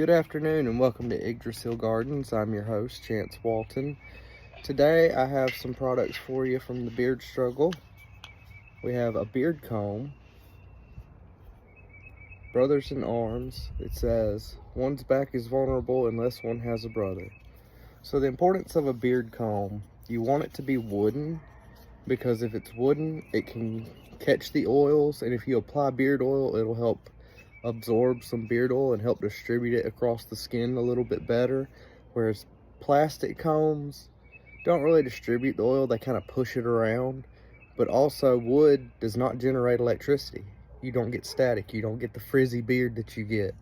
Good afternoon and welcome to Yggdrasil Gardens. I'm your host, Chance Walton. Today I have some products for you from the beard struggle. We have a beard comb, brothers in arms. It says, one's back is vulnerable unless one has a brother. So the importance of a beard comb, you want it to be wooden, because if it's wooden, it can catch the oils, and if you apply beard oil, it'll help absorb some beard oil and help distribute it across the skin a little bit better. Whereas plastic combs don't really distribute the oil, they kind of push it around. But also, wood does not generate electricity. You don't get static, you don't get the frizzy beard that you get.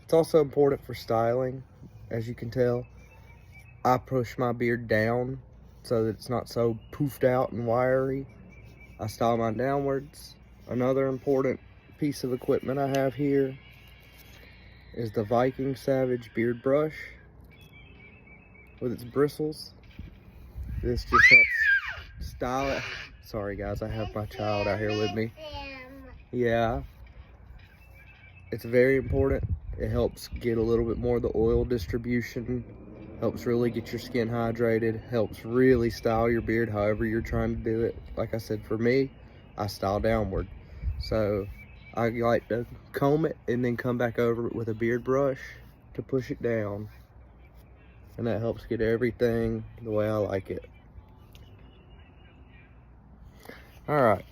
It's also important for styling. As you can tell, I push my beard down so that it's not so poofed out and wiry. I style mine downwards. Another important piece of equipment I have here is the Viking Savage beard brush with its bristles. This just helps style it. Sorry guys, I have my child out here with me. Yeah, it's very important. It helps get a little bit more of the oil distribution, helps really get your skin hydrated, helps really style your beard however you're trying to do it. Like I said, for me, I style downward. So I like to comb it and then come back over it with a beard brush to push it down. And that helps get everything the way I like it. Alright,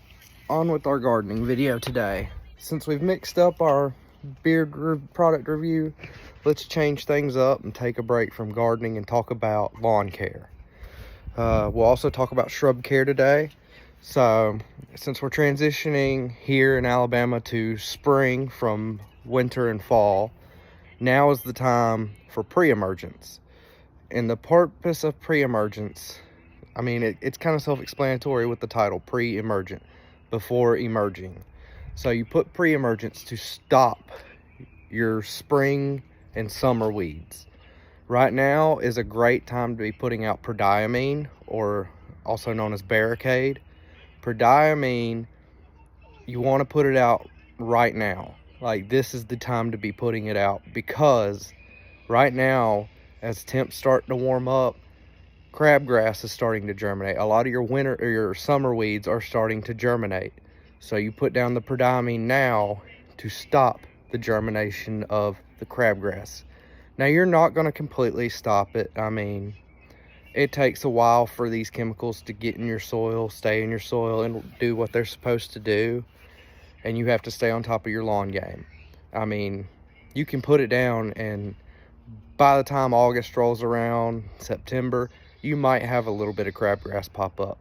on with our gardening video today. Since we've mixed up our product review, let's change things up and take a break from gardening and talk about lawn care. We'll also talk about shrub care today. So, since we're transitioning here in Alabama to spring from winter and fall, now is the time for pre-emergence. And the purpose of pre-emergence, I mean, it's kind of self-explanatory with the title, pre-emergent, before emerging. So you put pre-emergence to stop your spring and summer weeds. Right now is a great time to be putting out prodiamine, or also known as barricade. Prodiamine, you want to put it out right now. Like, this is the time to be putting it out, because right now, as temps start to warm up, crabgrass is starting to germinate. A lot of your winter or your summer weeds are starting to germinate. So you put down the prodiamine now to stop the germination of the crabgrass. Now, you're not going to completely stop it. I mean, it takes a while for these chemicals to get in your soil, stay in your soil, and do what they're supposed to do. And you have to stay on top of your lawn game. I mean, you can put it down, and by the time August rolls around, September, you might have a little bit of crabgrass pop up.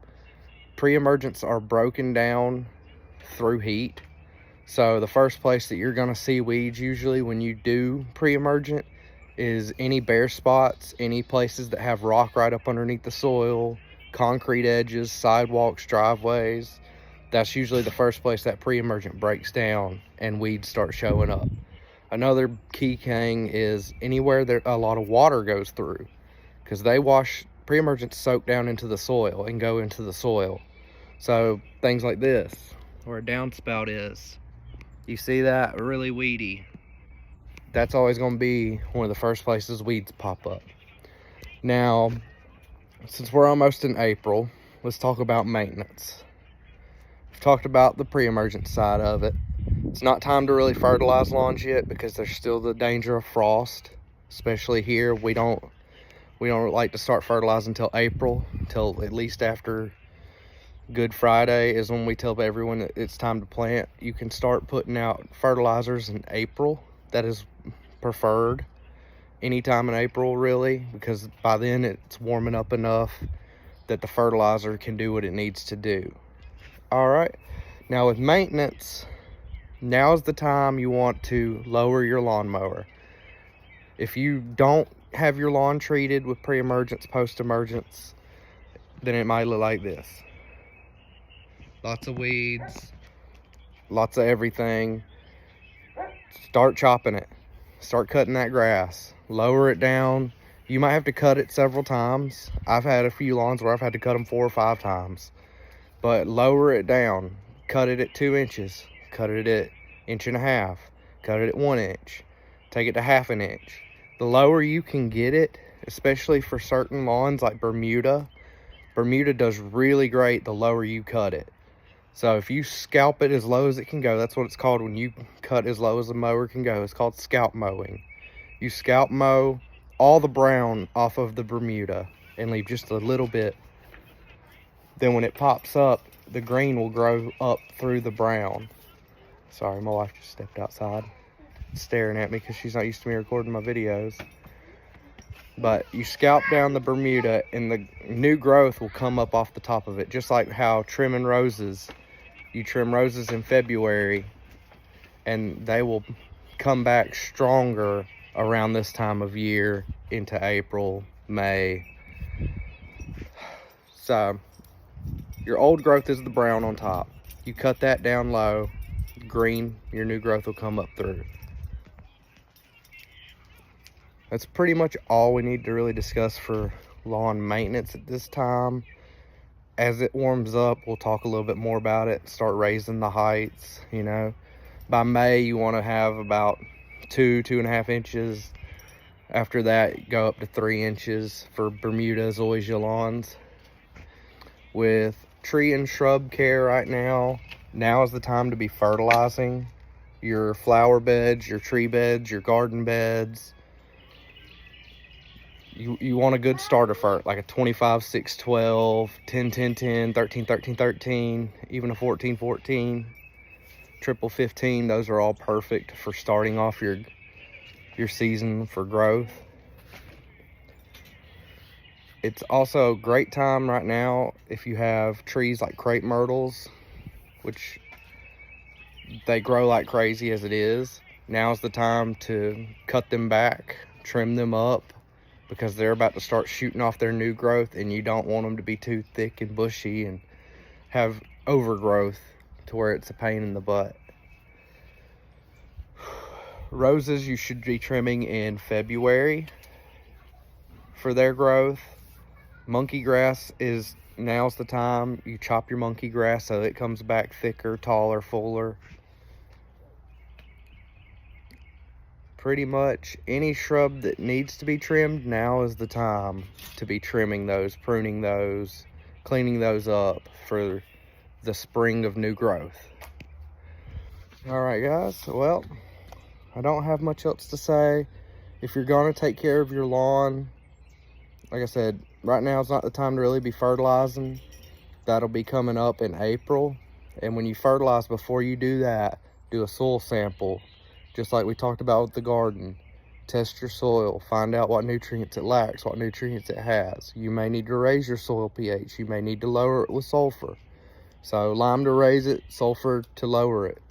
Pre-emergents are broken down through heat. So the first place that you're going to see weeds usually when you do pre-emergent is any bare spots, any places that have rock right up underneath the soil, concrete edges, sidewalks, driveways. That's usually the first place that pre-emergent breaks down and weeds start showing up. Another key thing is anywhere there a lot of water goes through, because pre-emergents soak down into the soil and go into the soil. So things like this, where a downspout is, you see that, really weedy. That's always going to be one of the first places weeds pop up. Now, since we're almost in April, let's talk about maintenance. We've talked about the pre-emergent side of it. It's not time to really fertilize lawns yet, because there's still the danger of frost. Especially here, we don't like to start fertilizing until April, until at least after Good Friday is when we tell everyone that it's time to plant. You can start putting out fertilizers in April. That is preferred anytime in April, really, because by then it's warming up enough that the fertilizer can do what it needs to do. All right, now with maintenance, now is the time you want to lower your lawnmower. If you don't have your lawn treated with pre-emergence, post-emergence, then it might look like this. Lots of weeds, lots of everything. Start chopping it. Start cutting that grass. Lower it down. You might have to cut it several times. I've had a few lawns where I've had to cut them 4 or 5 times. But lower it down. Cut it at 2 inches. Cut it at 1.5 inches. Cut it at 1 inch. take it to 1/2 inch. The lower you can get it, especially for certain lawns like Bermuda does really great the lower you cut it. So if you scalp it as low as it can go, that's what it's called when you cut as low as a mower can go. It's called scalp mowing. You scalp mow all the brown off of the Bermuda and leave just a little bit. Then when it pops up, the green will grow up through the brown. Sorry, my wife just stepped outside staring at me because she's not used to me recording my videos. But you scalp down the Bermuda and the new growth will come up off the top of it, just like how trimming roses. You trim roses in February and they will come back stronger around this time of year into April, May. So your old growth is the brown on top. You cut that down low, green, your new growth will come up through. That's pretty much all we need to really discuss for lawn maintenance at this time. As it warms up, we'll talk a little bit more about it, start raising the heights, you know. By May, you want to have about 2.5 inches. After that, go up to 3 inches for Bermuda zoysia lawns. With tree and shrub care right now is the time to be fertilizing your flower beds, your tree beds, your garden beds. You want a good starter fert, like a 25, 6, 12, 10, 10, 10, 13, 13, 13, even a 14, 14, triple 15. Those are all perfect for starting off your season for growth. It's also a great time right now if you have trees like crepe myrtles, which they grow like crazy as it is. Now's the time to cut them back, trim them up, because they're about to start shooting off their new growth and you don't want them to be too thick and bushy and have overgrowth to where it's a pain in the butt. Roses you should be trimming in February for their growth. Monkey grass now's the time. You chop your monkey grass so it comes back thicker, taller, fuller. Pretty much any shrub that needs to be trimmed, now is the time to be trimming those, pruning those, cleaning those up for the spring of new growth. All right, guys, well, I don't have much else to say. If you're gonna take care of your lawn, like I said, right now is not the time to really be fertilizing. That'll be coming up in April. And when you fertilize, before you do that, do a soil sample. Just like we talked about with the garden. Test your soil, find out what nutrients it lacks, what nutrients it has. You may need to raise your soil pH. You may need to lower it with sulfur. So lime to raise it, sulfur to lower it.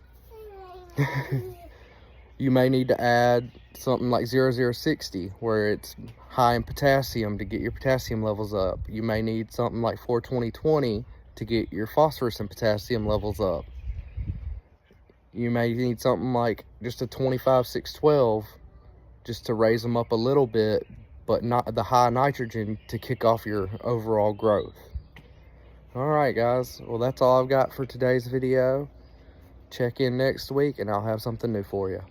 You may need to add something like 0060, where it's high in potassium to get your potassium levels up. You may need something like 42020 to get your phosphorus and potassium levels up. You may need something like just a 25-6-12 just to raise them up a little bit, but not the high nitrogen to kick off your overall growth. All right, guys. Well, that's all I've got for today's video. Check in next week and I'll have something new for you.